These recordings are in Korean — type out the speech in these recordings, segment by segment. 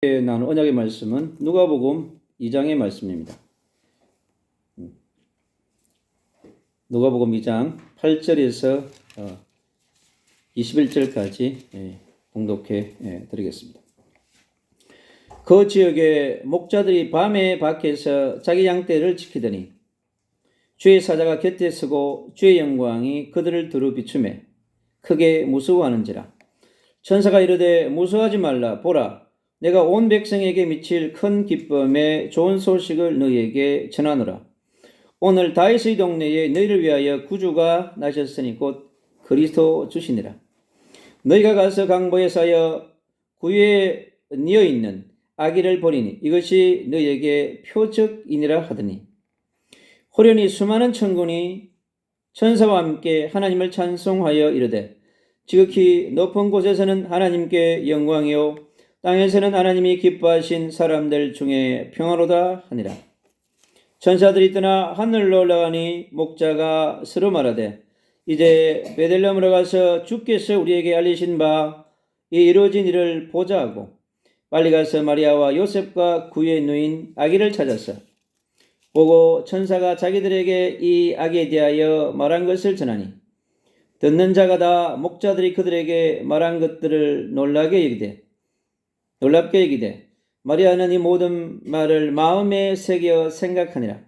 나눈 언약의 말씀은 누가복음 2장의 말씀입니다. 누가복음 2장 8절에서 21절까지 봉독해 드리겠습니다. 그 지역의 목자들이 밤에 밖에서 자기 양떼를 지키더니 주의 사자가 곁에 서고 주의 영광이 그들을 두루 비추매 크게 무서워하는지라. 천사가 이르되 무서워하지 말라. 보라, 내가 온 백성에게 미칠 큰 기쁨의 좋은 소식을 너희에게 전하노라. 오늘 다윗의 동네에 너희를 위하여 구주가 나셨으니 곧 그리스도 주시니라. 너희가 가서 강보에 쌓여 구유에 뉘어 있는 아기를 보리니 이것이 너희에게 표적이니라 하더니 호련히 수많은 천군이 천사와 함께 하나님을 찬송하여 이르되 지극히 높은 곳에서는 하나님께 영광이요 땅에서는 하나님이 기뻐하신 사람들 중에 평화로다 하니라. 천사들이 떠나 하늘로 올라가니 목자가 서로 말하되 이제 베들레헴으로 가서 주께서 우리에게 알리신 바 이 이루어진 일을 보자 하고 빨리 가서 마리아와 요셉과 구유에 누인 아기를 찾아서 보고 천사가 자기들에게 이 아기에 대하여 말한 것을 전하니 듣는 자가 다 목자들이 그들에게 말한 것들을 놀랍게 여기되 마리아는 이 모든 말을 마음에 새겨 생각하니라.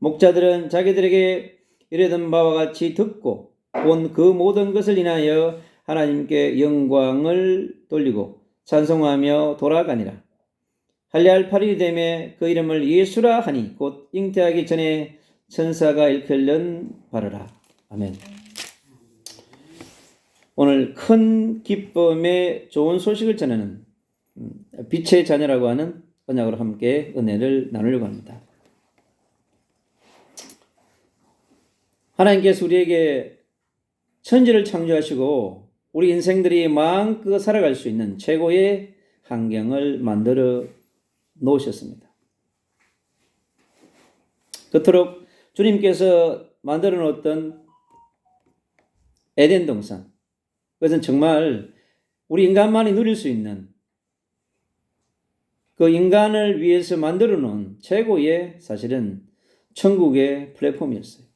목자들은 자기들에게 이르던 바와 같이 듣고 본 그 모든 것을 인하여 하나님께 영광을 돌리고 찬송하며 돌아가니라. 할례할 8일이 되매 그 이름을 예수라 하니 곧 잉태하기 전에 천사가 일컬는 바로라. 아멘. 오늘 큰 기쁨의 좋은 소식을 전하는 빛의 자녀라고 하는 언약으로 함께 은혜를 나누려고 합니다. 하나님께서 우리에게 천지를 창조하시고 우리 인생들이 마음껏 살아갈 수 있는 최고의 환경을 만들어 놓으셨습니다. 그토록 주님께서 만들어 놓았던 에덴 동산, 그것은 정말 우리 인간만이 누릴 수 있는 그 인간을 위해서 만들어 놓은 최고의 사실은 천국의 플랫폼이었어요.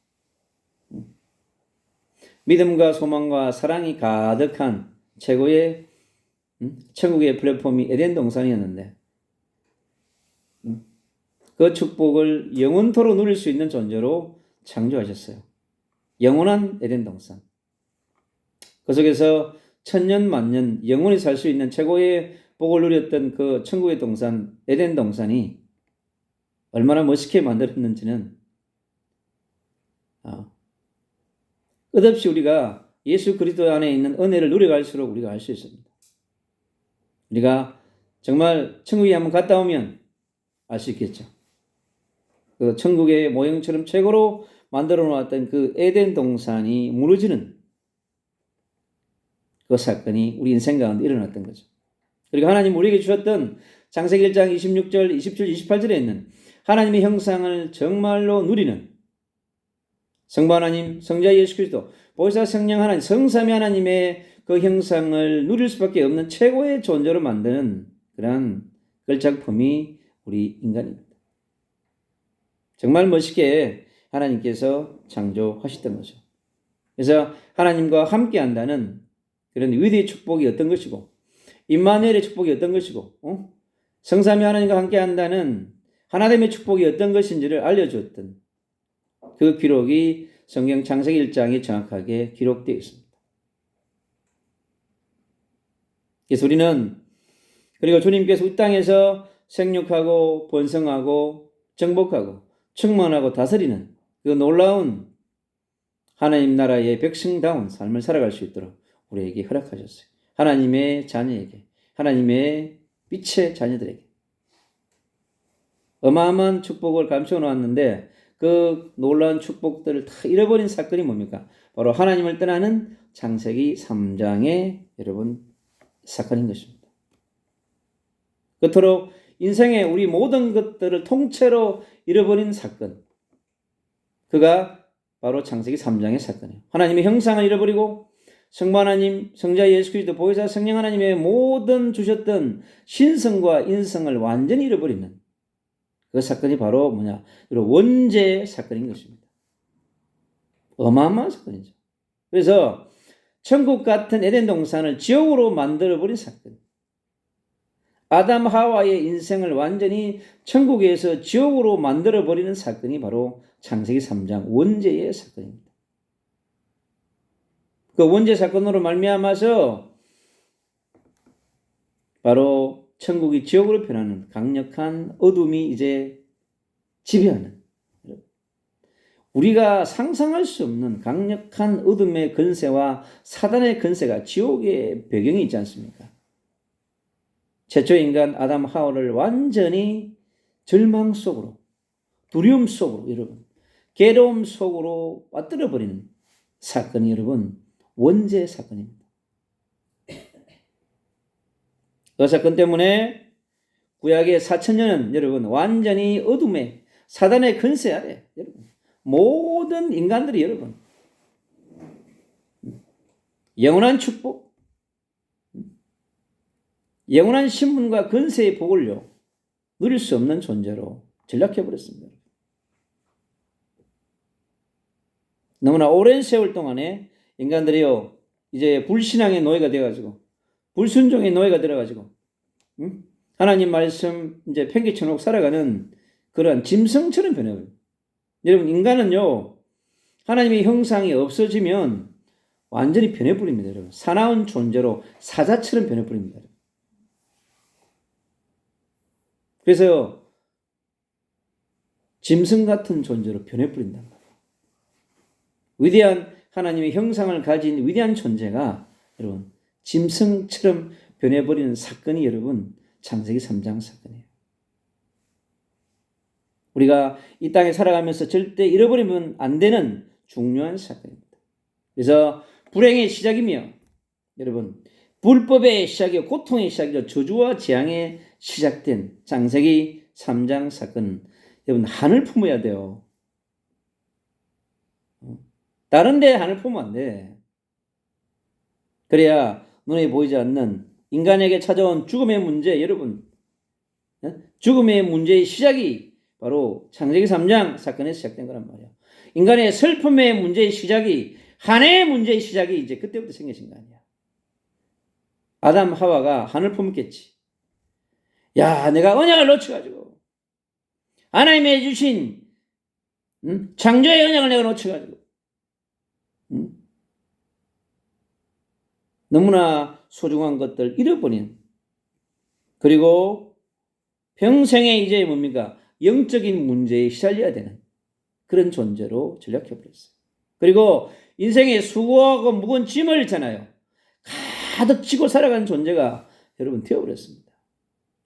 믿음과 소망과 사랑이 가득한 최고의 천국의 플랫폼이 에덴 동산이었는데 그 축복을 영원토록 누릴 수 있는 존재로 창조하셨어요. 영원한 에덴 동산. 그 속에서 천년 만년 영원히 살 수 있는 최고의 복을 누렸던 그 천국의 동산 에덴 동산이 얼마나 멋있게 만들었는지는 끝없이 우리가 예수 그리스도 안에 있는 은혜를 누려갈수록 우리가 알 수 있습니다. 우리가 정말 천국에 한번 갔다 오면 알 수 있겠죠. 그 천국의 모형처럼 최고로 만들어 놓았던 그 에덴 동산이 무너지는 그 사건이 우리 인생 가운데 일어났던 거죠. 그리고 하나님 우리에게 주셨던 창세기 1장 26절, 27, 28절에 있는 하나님의 형상을 정말로 누리는 성부 하나님, 성자 예수 그리스도, 보혜사 성령 하나님, 성삼위 하나님의 그 형상을 누릴 수밖에 없는 최고의 존재로 만드는 그러한 걸작품이 우리 인간입니다. 정말 멋있게 하나님께서 창조하셨던 거죠. 그래서 하나님과 함께 한다는 그런 위대의 축복이 어떤 것이고 임마누엘의 축복이 어떤 것이고 성삼위 하나님과 함께 한다는 하나됨의 축복이 어떤 것인지를 알려주었던 그 기록이 성경 창세기 1장에 정확하게 기록되어 있습니다. 그래서 우리는 그리고 주님께서 이 땅에서 생육하고 번성하고 정복하고 충만하고 다스리는 그 놀라운 하나님 나라의 백성다운 삶을 살아갈 수 있도록 우리에게 허락하셨어요. 하나님의 자녀에게, 하나님의 빛의 자녀들에게 어마어마한 축복을 감춰 놓았는데 그 놀라운 축복들을 다 잃어버린 사건이 뭡니까? 바로 하나님을 떠나는 창세기 3장의 여러분 사건인 것입니다. 그토록 인생의 우리 모든 것들을 통째로 잃어버린 사건, 그가 바로 창세기 3장의 사건이에요. 하나님의 형상을 잃어버리고 성부 하나님, 성자 예수 그리스도, 보혜사 성령 하나님의 모든 주셨던 신성과 인성을 완전히 잃어버리는 그 사건이 바로 뭐냐? 원죄 사건인 것입니다. 어마어마한 사건이죠. 그래서 천국 같은 에덴 동산을 지옥으로 만들어버린 사건. 아담 하와의 인생을 완전히 천국에서 지옥으로 만들어버리는 사건이 바로 창세기 3장 원죄의 사건입니다. 그 원죄 사건으로 말미암아서 바로 천국이 지옥으로 변하는 강력한 어둠이 이제 지배하는, 우리가 상상할 수 없는 강력한 어둠의 권세와 사단의 권세가 지옥의 배경이 있지 않습니까? 최초 인간 아담 하와를 완전히 절망 속으로, 두려움 속으로, 여러분, 괴로움 속으로 빠뜨려버리는 사건이 여러분 원죄 사건입니다. 그 사건 때문에 구약의 4,000년은 여러분 완전히 어둠의 사단의 권세 아래, 여러분 모든 인간들이 여러분 영원한 축복, 영원한 신분과 권세의 복을요 누릴 수 없는 존재로 전락해버렸습니다. 너무나 오랜 세월 동안에 인간들이요 이제 불신앙의 노예가 되어가지고 불순종의 노예가 되어가지고 하나님 말씀 이제 팽개쳐놓고 살아가는 그런 짐승처럼 변해버려요. 여러분 인간은요 하나님의 형상이 없어지면 완전히 변해버립니다. 여러분 사나운 존재로 사자처럼 변해버립니다. 그래서 짐승 같은 존재로 변해버린단 말이에요. 위대한 하나님의 형상을 가진 위대한 존재가 여러분 짐승처럼 변해버리는 사건이 여러분 창세기 3장 사건이에요. 우리가 이 땅에 살아가면서 절대 잃어버리면 안 되는 중요한 사건입니다. 그래서 불행의 시작이며 여러분 불법의 시작이요 고통의 시작이요 저주와 재앙의 시작된 창세기 3장 사건은 여러분 한을 품어야 돼요. 다른 데 한을 품으면 안 돼. 그래야 눈에 보이지 않는 인간에게 찾아온 죽음의 문제, 여러분 죽음의 문제의 시작이 바로 창세기 3장 사건에서 시작된 거란 말이야. 인간의 슬픔의 문제의 시작이, 한의 문제의 시작이 이제 그때부터 생겨진 거 아니야. 아담 하와가 한을 품었겠지. 야, 내가 언약을 놓쳐가지고 하나님이 주신 창조의 언약을 내가 놓쳐가지고 너무나 소중한 것들 잃어버린, 그리고 평생에 이제 뭡니까 영적인 문제에 시달려야 되는 그런 존재로 전락해버렸어요. 그리고 인생의 수고하고 무거운 짐을 잖아요 가득 지고 살아가는 존재가 여러분 되어버렸습니다.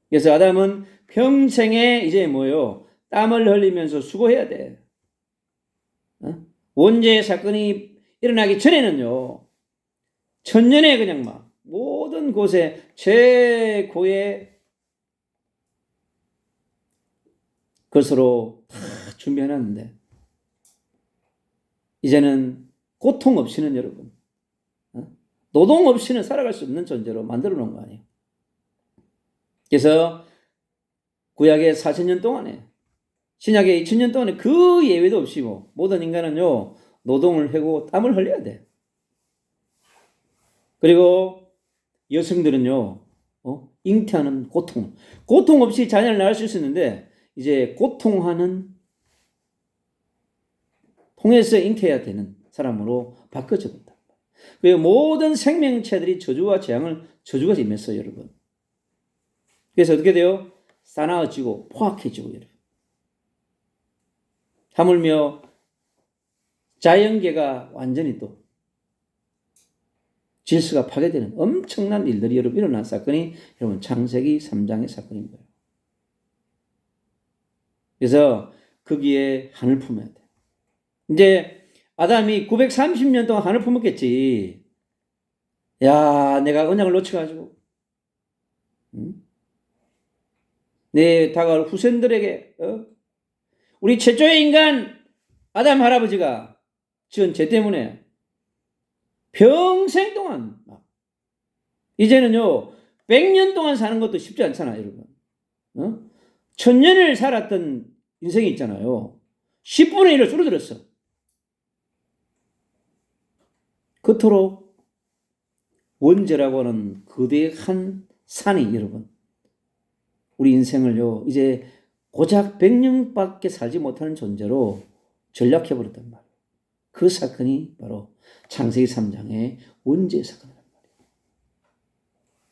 그래서 아담은 평생에 이제 뭐요 땀을 흘리면서 수고해야 돼. 원죄 사건이 일어나기 전에는요 천년에 그냥 막 모든 곳에 최고의 것으로 다 준비해놨는데 이제는 고통 없이는 여러분 노동 없이는 살아갈 수 없는 존재로 만들어 놓은 거 아니에요. 그래서 구약의 4,000년 동안에 신약의 2,000년 동안에 그 예외도 없이 뭐 모든 인간은요 노동을 하고 땀을 흘려야 돼. 그리고 여성들은요 잉태하는 고통 없이 자녀를 낳을 수 있었는데 이제 고통하는 통해서 잉태해야 되는 사람으로 바꿔져 버린다. 그리고 모든 생명체들이 저주와 재앙을 저주가 임했어요, 여러분. 그래서 어떻게 돼요? 싸나워지고 포악해지고 여러분. 하물며 자연계가 완전히 또 질서가 파괴되는 엄청난 일들이 여러분 일어난 사건이 여러분 창세기 3장의 사건인 거예요. 그래서 거기에 한을 품어야 돼. 이제 아담이 930년 동안 한을 품었겠지. 야, 내가 언약을 놓쳐가지고 내 다가올 후손들에게 우리 최초의 인간 아담 할아버지가 지은 죄 때문에 평생 동안 이제는요 100년 동안 사는 것도 쉽지 않잖아요, 여러분. 1000년을 살았던 인생이 있잖아요. 10분의 1로 줄어들었어. 그토록 원죄라고 하는 거대한 산이 여러분 우리 인생을요 이제 고작 100년밖에 살지 못하는 존재로 전락해버렸단 말이에요. 그 사건이 바로 창세기 3장의 원죄 사건이란 말이에요.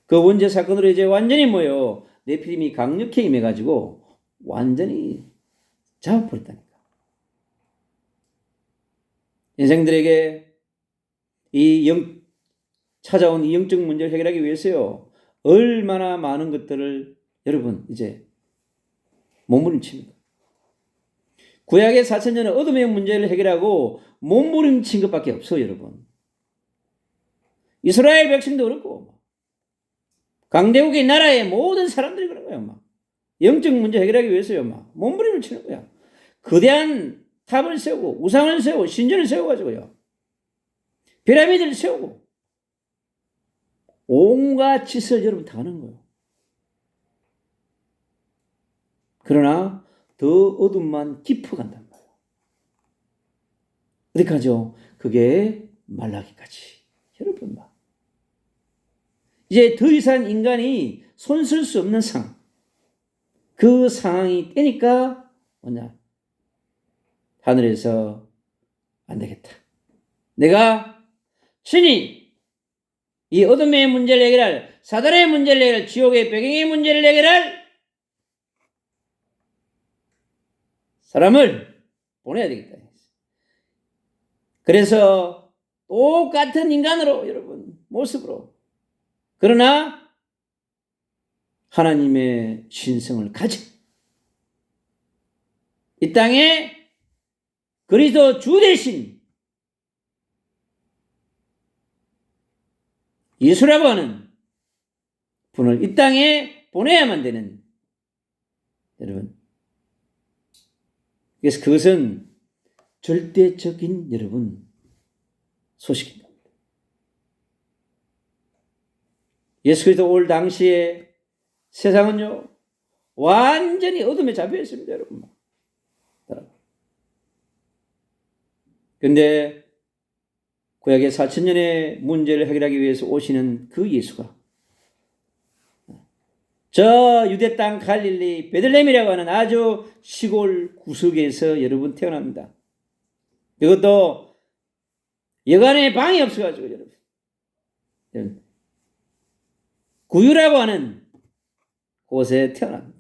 그 원죄 사건으로 이제 완전히 뭐예요? 네피림이 강력히 임해가지고 완전히 잡아버렸다니까. 인생들에게 찾아온 이 영적 문제를 해결하기 위해서요 얼마나 많은 것들을 여러분 이제 몸부림칩니다. 구약의 4000년은 어둠의 문제를 해결하고 몸부림친 것밖에 없어요, 여러분. 이스라엘 백성도 그렇고 강대국의 나라의 모든 사람들이 그런 거예요. 영적 문제 해결하기 위해서요 몸부림을 치는 거야. 거대한 탑을 세우고 우상을 세우고 신전을 세워가지고요 피라미드를 세우고 온갖 짓을 여러분 다 하는 거예요. 그러나 더 어둠만 깊어간단 말이에요. 어디까지요? 그게 말라기까지. 여러분 이제 더 이상 인간이 손쓸 수 없는 상황. 그 상황이 때니까 뭐냐? 하늘에서 안 되겠다. 내가 신이 이 어둠의 문제를 해결할 사단의 문제를 해결할 지옥의 배경의 문제를 해결할 사람을 보내야 되겠다. 그래서 똑같은 인간으로 여러분 모습으로 그러나 하나님의 신성을 가진 이 땅에 그리스도 주 대신 예수라고 하는 분을 이 땅에 보내야만 되는 여러분. 그래서 그것은 절대적인 여러분 소식입니다. 예수 그리스도 올 당시에 세상은요 완전히 어둠에 잡혀 있습니다, 여러분. 그런데 구약의 4000년의 문제를 해결하기 위해서 오시는 그 예수가 저 유대 땅 갈릴리 베들레헴이라고 하는 아주 시골 구석에서 여러분 태어납니다. 이것도 여간에 방이 없어가지고 여러분 구유라고 하는 곳에 태어납니다.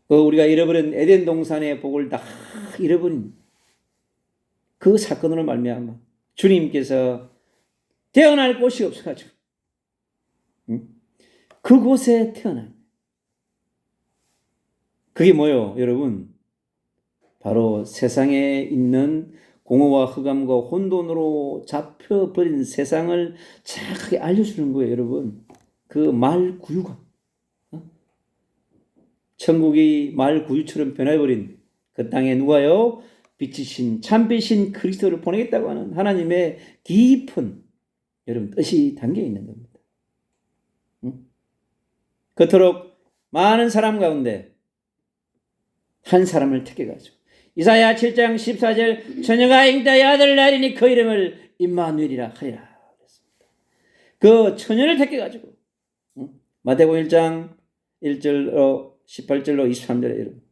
우리가 잃어버린 에덴 동산의 복을 다 잃어버린 그 사건으로 말미암아 주님께서 태어날 곳이 없어가지고 그곳에 태어난 그게 뭐예요, 여러분? 바로 세상에 있는 공허와 흑암과 혼돈으로 잡혀버린 세상을 정확하게 알려주는 거예요, 여러분. 그 말구유가 천국이 말구유처럼 변해버린 그 땅에 누가요? 빛이신 참빛인 그리스도를 보내겠다고 하는 하나님의 깊은 여러분 뜻이 담겨 있는 겁니다. 그토록 많은 사람 가운데 한 사람을 택해가지고 이사야 7장 14절 처녀가 잉태의 아들을 낳으리니 그 이름을 임마누엘이라 하리라 그랬습니다. 그 처녀를 택해가지고 마태복음 1장 1절로 18절로 23절에 여러분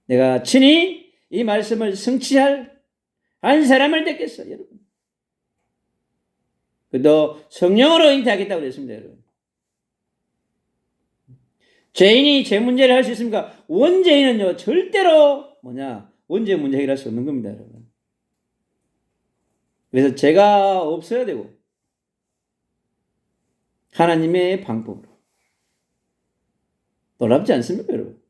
내가 친히 이 말씀을 성취할 한 사람을 택했어, 여러분. 그도 성령으로 잉태하겠다고 그랬습니다, 여러분. 죄인이 죄 문제를 할 수 있습니까? 원죄인은요 절대로 원죄 문제 해결할 수 없는 겁니다, 여러분. 그래서 죄가 없어야 되고 하나님의 방법으로. 놀랍지 않습니까, 여러분?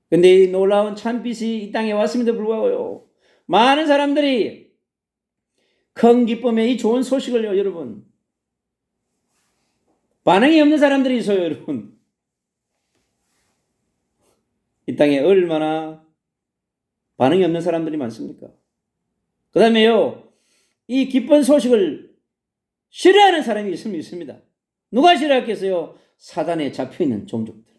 근데 이 놀라운 참빛이 이 땅에 왔음에도 불구하고요 많은 사람들이 큰 기쁨의 이 좋은 소식을요 여러분 반응이 없는 사람들이 있어요, 여러분. 이 땅에 얼마나 반응이 없는 사람들이 많습니까? 그 다음에요, 이 기쁜 소식을 싫어하는 사람이 있습니다. 누가 싫어하겠어요? 사단에 잡혀있는 종족들.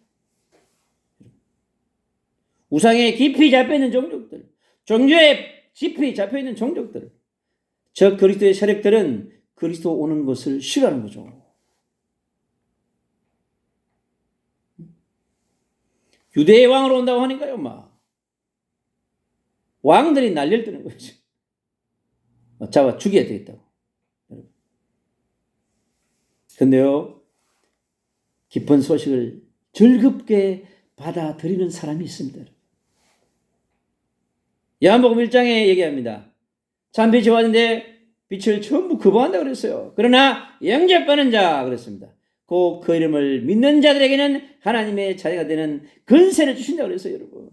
우상에 깊이 잡혀있는 종족들. 종교에 깊이 잡혀있는 종족들. 저 그리스도의 세력들은 그리스도 오는 것을 싫어하는 거죠. 유대의 왕으로 온다고 하니까요, 막. 왕들이 난리를 뜨는 거죠. 잡아 죽여야 되겠다고. 근데요, 기쁜 소식을 즐겁게 받아들이는 사람이 있습니다. 요한복음 1장에 얘기합니다. 참빛이 왔는데 빛을 전부 거부한다고 그랬어요. 그러나 영접받는 자 그랬습니다. 곧 그 이름을 믿는 자들에게는 하나님의 자녀가 되는 근세를 주신다고 그랬어요, 여러분.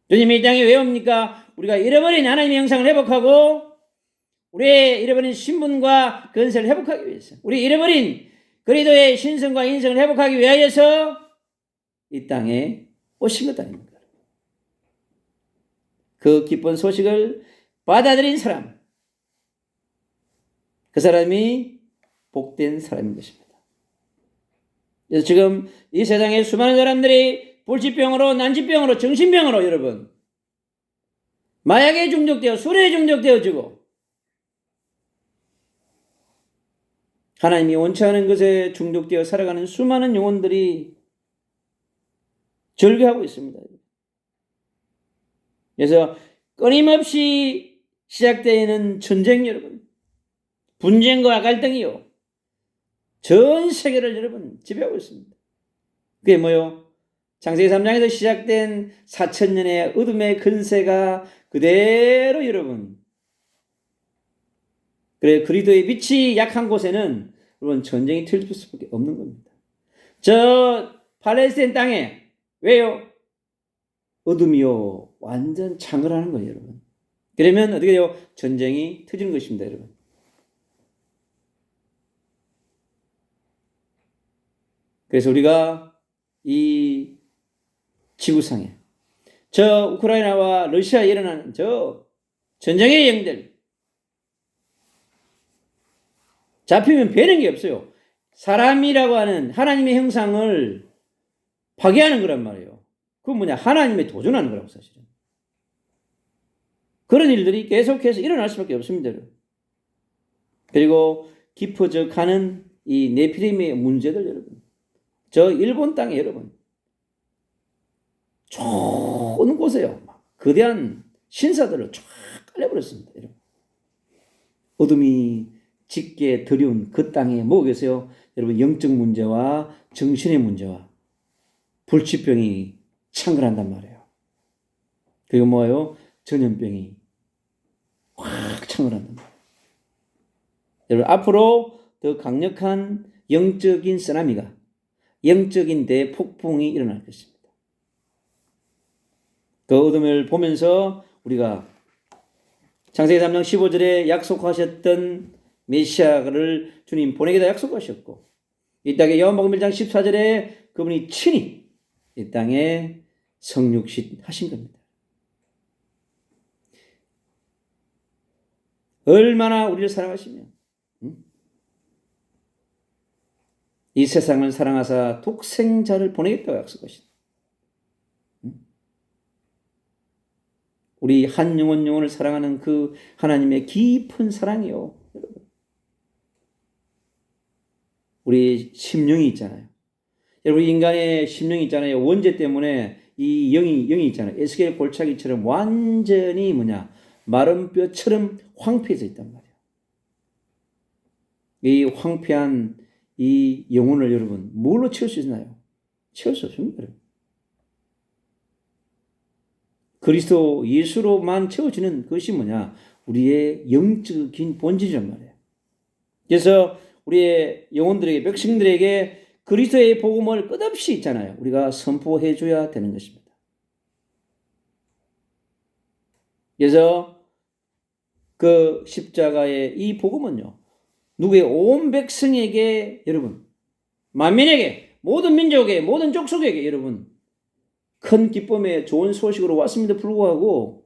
주님이 이 땅에 왜 옵니까? 우리가 잃어버린 하나님의 형상을 회복하고 우리의 잃어버린 신분과 근세를 회복하기 위해서, 우리 잃어버린 그리스도의 신성과 인성을 회복하기 위하여서 이 땅에 오신 것 아닙니까? 그 기쁜 소식을 받아들인 사람, 그 사람이 복된 사람인 것입니다. 그래서 지금 이 세상에 수많은 사람들이 불치병으로, 난치병으로, 정신병으로 여러분 마약에 중독되어 술에 중독되어지고 하나님이 원치 않은 것에 중독되어 살아가는 수많은 영혼들이 절규하고 있습니다. 그래서 끊임없이 시작되는 전쟁 여러분, 분쟁과 갈등이요, 전 세계를 여러분 지배하고 있습니다. 그게 뭐요? 창세기 3장에서 시작된 4,000년의 어둠의 근세가 그대로 여러분, 그래 그리스도의 빛이 약한 곳에는 여러분 전쟁이 틀릴 수밖에 없는 겁니다. 저 팔레스타인 땅에 왜요? 어둠이요 완전 창궐하는 거예요, 여러분. 그러면 어떻게 돼요? 전쟁이 터지는 것입니다, 여러분. 그래서 우리가 이 지구상에 저 우크라이나와 러시아에 일어나는 저 전쟁의 영들 잡히면 배는 게 없어요. 사람이라고 하는 하나님의 형상을 파괴하는 거란 말이에요. 그건 뭐냐? 하나님에 도전하는 거라고 사실은. 그런 일들이 계속해서 일어날 수밖에 없습니다. 그리고 깊어져 가는 이 네피림의 문제들 여러분. 저 일본 땅에 여러분 좋은 곳에요. 거대한 신사들을 쫙 깔려버렸습니다. 여러분. 어둠이 짙게 드리운 그 땅에 뭐가 계세요? 여러분 영적 문제와 정신의 문제와 불치병이 창궐한단 말이에요. 그리고 뭐예요? 전염병이 확 창궐한단 말이에요. 여러분 앞으로 더 강력한 영적인 쓰나미가, 영적인 대폭풍이 일어날 것입니다. 그 어둠을 보면서 우리가 창세기 3장 15절에 약속하셨던 메시아를 주님 보내기다 약속하셨고, 이 땅에 요한복음 1장 14절에 그분이 친히 이 땅에 성육신 하신 겁니다. 얼마나 우리를 사랑하시면 이 세상을 사랑하사 독생자를 보내겠다고 약속하신, 우리 한 영혼을 사랑하는 그 하나님의 깊은 사랑이요, 여러분. 우리 심령이 있잖아요. 여러분 인간의 심령이 있잖아요. 원죄 때문에 이 영이 있잖아요. 에스겔 골짜기처럼 완전히 뭐냐, 마른 뼈처럼 황폐해져 있단 말이에요. 이 황폐한 이 영혼을 여러분 뭘로 채울 수 있나요? 채울 수 없습니다. 그리스도 예수로만 채워지는 것이 뭐냐? 우리의 영적인 본질이란 말이에요. 그래서 우리의 영혼들에게, 백성들에게 그리스도의 복음을 끝없이 있잖아요. 우리가 선포해 줘야 되는 것입니다. 그래서 그 십자가의 이 복음은요, 누구의 온 백성에게 여러분, 만민에게, 모든 민족에게, 모든 족속에게 여러분 큰 기쁨의 좋은 소식으로 왔음에도 불구하고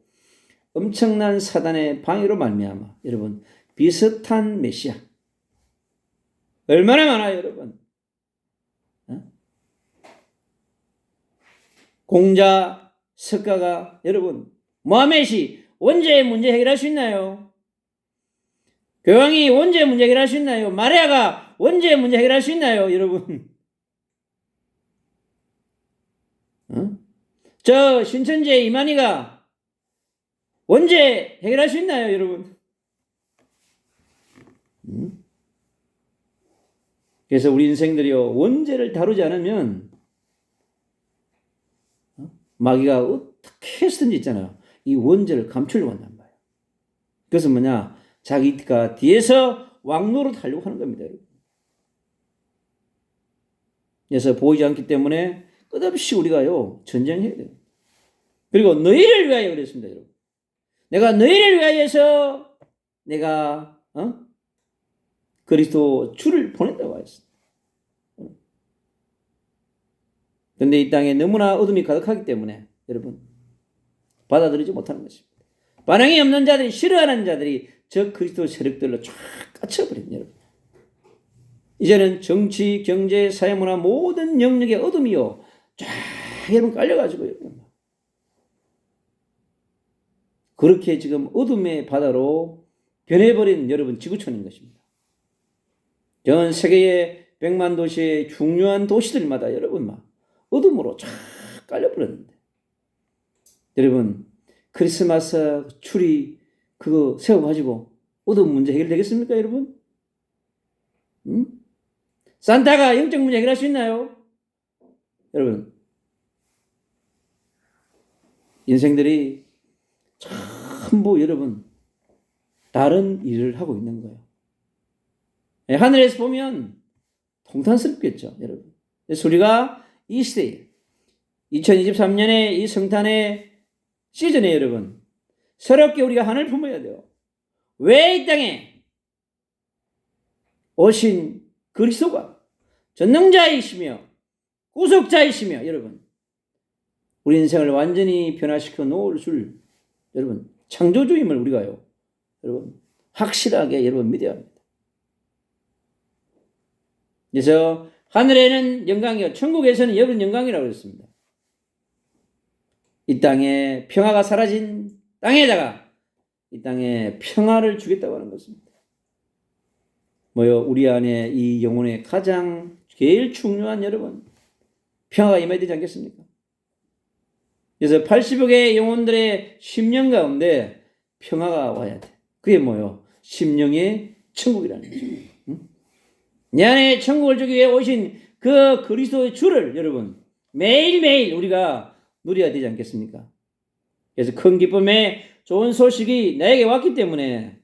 엄청난 사단의 방해로 말미암아 여러분 비슷한 메시아 얼마나 많아요 여러분. 공자 석가가 여러분 모하멧이 언제 문제 해결할 수 있나요? 교황이 언제 문제 해결할 수 있나요? 마리아가 언제 문제 해결할 수 있나요 여러분? 저 신천지의 이만희가 언제 해결할 수 있나요 여러분? 그래서 우리 인생들이요 원죄를 다루지 않으면 마귀가 어떻게 해서든지 있잖아요. 이 원죄를 감추려고 한단 말이에요. 그래서 뭐냐? 자기가 뒤에서 왕노릇 하려고 하는 겁니다. 여러분. 그래서 보이지 않기 때문에 끝없이 우리가요 전쟁해야 돼요. 그리고 너희를 위하여 그랬습니다. 여러분. 내가 너희를 위하여서 내가 그리스도 주를 보낸다고 하였습니다. 그런데 이 땅에 너무나 어둠이 가득하기 때문에 여러분 받아들이지 못하는 것입니다. 반응이 없는 자들이 싫어하는 자들이 저 그리스도 세력들로 쫙 갇혀버립니다. 여러분. 이제는 정치, 경제, 사회문화 모든 영역의 어둠이요 쫙 여러분 깔려가지고 여러분. 그렇게 지금 어둠의 바다로 변해버린 여러분 지구촌인 것입니다. 전 세계의 100만 도시의 중요한 도시들마다 여러분 막 어둠으로 쫙 깔려버렸는데 여러분 크리스마스 추리 그거 세워가지고 어둠 문제 해결되겠습니까 여러분? 산타가 영적 문제 해결할 수 있나요? 여러분 인생들이 전부 여러분 다른 일을 하고 있는 거예요. 하늘에서 보면 통탄스럽겠죠 여러분. 그래서 우리가 이 시대에 2023년에 이 성탄의 시즌에 여러분 새롭게 우리가 하늘 품어야 돼요. 왜 이 땅에 오신 그리스도가 전능자이시며 구속자이시며 여러분 우리 인생을 완전히 변화시켜 놓을 줄 여러분 창조주임을 우리가요 여러분 확실하게 여러분 믿어야 합니다. 그래서 하늘에는 영광이요 천국에서는 여러분 영광이라고 했습니다. 이 땅에 평화가 사라진 땅에다가 이 땅에 평화를 주겠다고 하는 것입니다. 뭐요 우리 안에 이 영혼의 가장 제일 중요한 여러분 평화가 임해야 되지 않겠습니까? 그래서 80여 개의 영혼들의 심령 가운데 평화가 와야 돼. 그게 뭐요 심령의 천국이라는 거죠. 내 안에 천국을 주기 위해 오신 그 그리스도의 주를 여러분 매일매일 우리가 누려야 되지 않겠습니까? 그래서 큰 기쁨의 좋은 소식이 나에게 왔기 때문에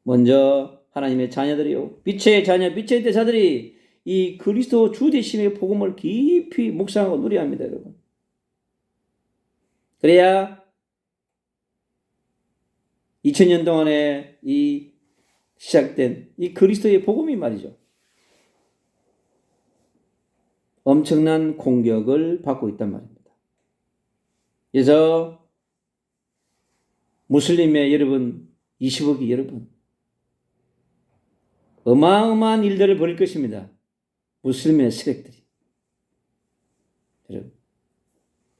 먼저 하나님의 자녀들이요 빛의 자녀 빛의 대사들이 이 그리스도 주 되심의 복음을 깊이 묵상하고 누려야 합니다. 여러분 그래야 2000년 동안에 이 시작된 이 그리스도의 복음이 말이죠 엄청난 공격을 받고 있단 말입니다. 그래서 무슬림의 여러분 20억이 여러분 어마어마한 일들을 벌일 것입니다. 무슬림의 세력들이 여러분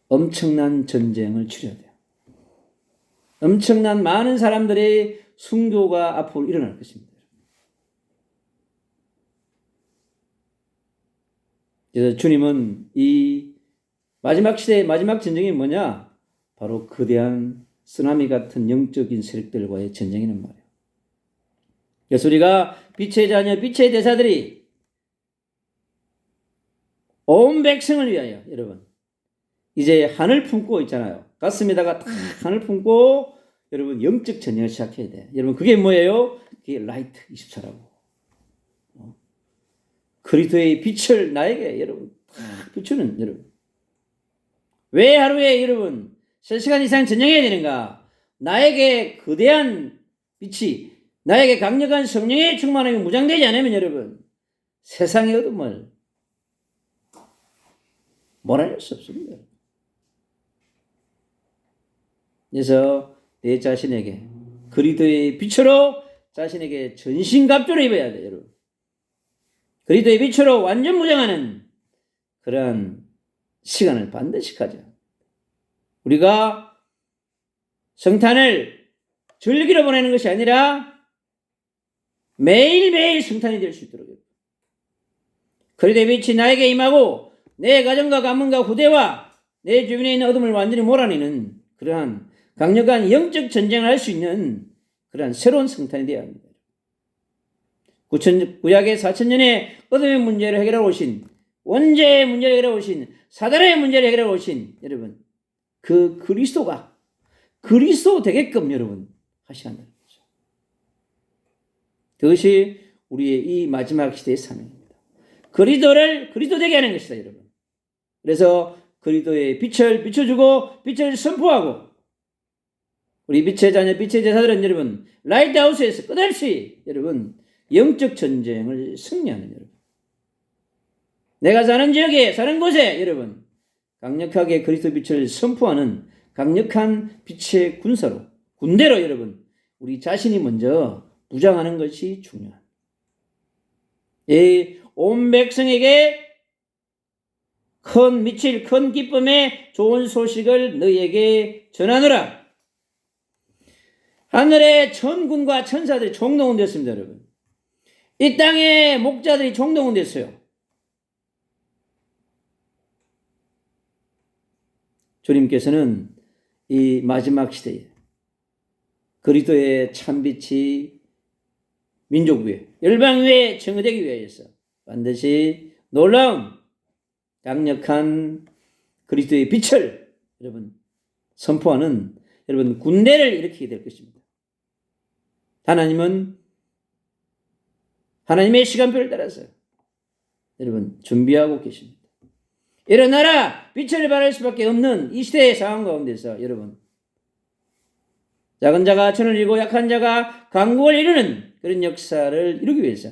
엄청난 전쟁을 치러야 돼요. 엄청난 많은 사람들의 순교가 앞으로 일어날 것입니다. 그래서 주님은 이 마지막 시대의 마지막 전쟁이 뭐냐? 바로 거대한 쓰나미 같은 영적인 세력들과의 전쟁이란 말이에요. 그래서 우리가 빛의 자녀, 빛의 대사들이 온 백성을 위하여 여러분 이제 하늘 품고 있잖아요. 가슴에다가 딱 하늘 품고 여러분 영적 전쟁을 시작해야 돼. 여러분 그게 뭐예요? 그게 라이트 24라고. 그리스도의 빛을 나에게 여러분 딱 비추는 여러분. 왜 하루에 여러분 3시간 이상 전쟁해야 되는가? 나에게 거대한 빛이 나에게 강력한 성령의 충만함이 무장되지 않으면 여러분 세상의 어둠을 몰아낼 수 없습니다. 그래서 내 자신에게 그리스도의 빛으로 자신에게 전신갑주를 입어야 돼요, 여러분. 그리스도의 빛으로 완전 무장하는 그러한 시간을 반드시 가져. 우리가 성탄을 즐기러 보내는 것이 아니라 매일매일 성탄이 될 수 있도록. 그리스도의 빛이 나에게 임하고 내 가정과 가문과 후대와 내 주변에 있는 어둠을 완전히 몰아내는 그러한 강력한 영적 전쟁을 할 수 있는 그러한 새로운 성탄이 되어야 합니다. 구약의 4,000년의 어둠의 문제를 해결하고 오신, 원죄의 문제를 해결하고 오신, 사단의 문제를 해결하고 오신 여러분, 그 그리스도가 그리스도 되게끔 여러분 하셔야 한다는 거죠. 그것이 우리의 이 마지막 시대의 사명입니다. 그리스도를 그리스도 되게 하는 것이다, 여러분. 그래서 그리스도의 빛을 비춰주고 빛을 선포하고 우리 빛의 자녀, 빛의 제사들은 여러분 라이트하우스에서 끝없이 여러분 영적 전쟁을 승리하는 여러분. 내가 사는 지역에 사는 곳에 여러분 강력하게 그리스도 빛을 선포하는 강력한 빛의 군대로 여러분 우리 자신이 먼저 무장하는 것이 중요한. 이 온 백성에게 큰 미칠 큰 기쁨의 좋은 소식을 너희에게 전하노라. 하늘의 천군과 천사들이 총동원됐습니다, 여러분. 이 땅의 목자들이 총동원됐어요. 주님께서는 이 마지막 시대에 그리스도의 참빛이 민족 위에 열방 위에 증거되기 위해서 반드시 놀라운 강력한 그리스도의 빛을 여러분 선포하는 여러분 군대를 일으키게 될 것입니다. 하나님은 하나님의 시간표를 따라서 여러분 준비하고 계십니다. 일어나라 빛을 발할 수밖에 없는 이 시대의 상황 가운데서 여러분 작은 자가 천을 이루고 약한 자가 강국을 이루는 그런 역사를 이루기 위해서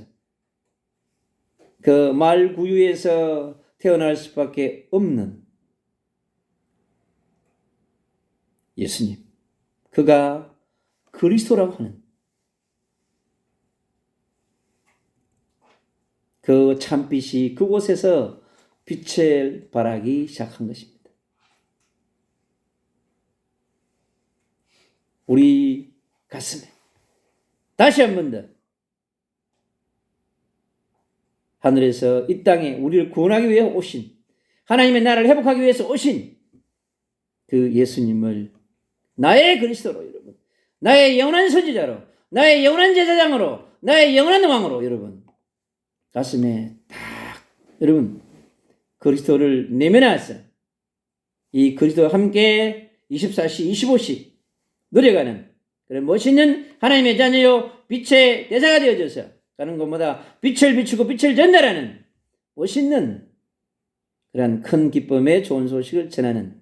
그 말구유에서 태어날 수밖에 없는 예수님, 그가 그리스도라고 하는 그 참빛이 그곳에서 빛을 발하기 시작한 것입니다. 우리 가슴에 다시 한 번 더 하늘에서 이 땅에 우리를 구원하기 위해 오신 하나님의 나라를 회복하기 위해서 오신 그 예수님을 나의 그리스도로 여러분 나의 영원한 선지자로 나의 영원한 제사장으로 나의 영원한 왕으로 여러분 가슴에 딱 여러분 그리스도를 내면하서 이 그리스도와 함께 24시 25시 누려가는 그런 멋있는 하나님의 자녀요 빛의 대사가 되어져서 가는 곳마다 빛을 비추고 빛을 전달하는 멋있는 그런 큰 기쁨의 좋은 소식을 전하는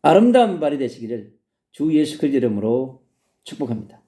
아름다운 발이 되시기를 주 예수 그리스도 이름으로 축복합니다.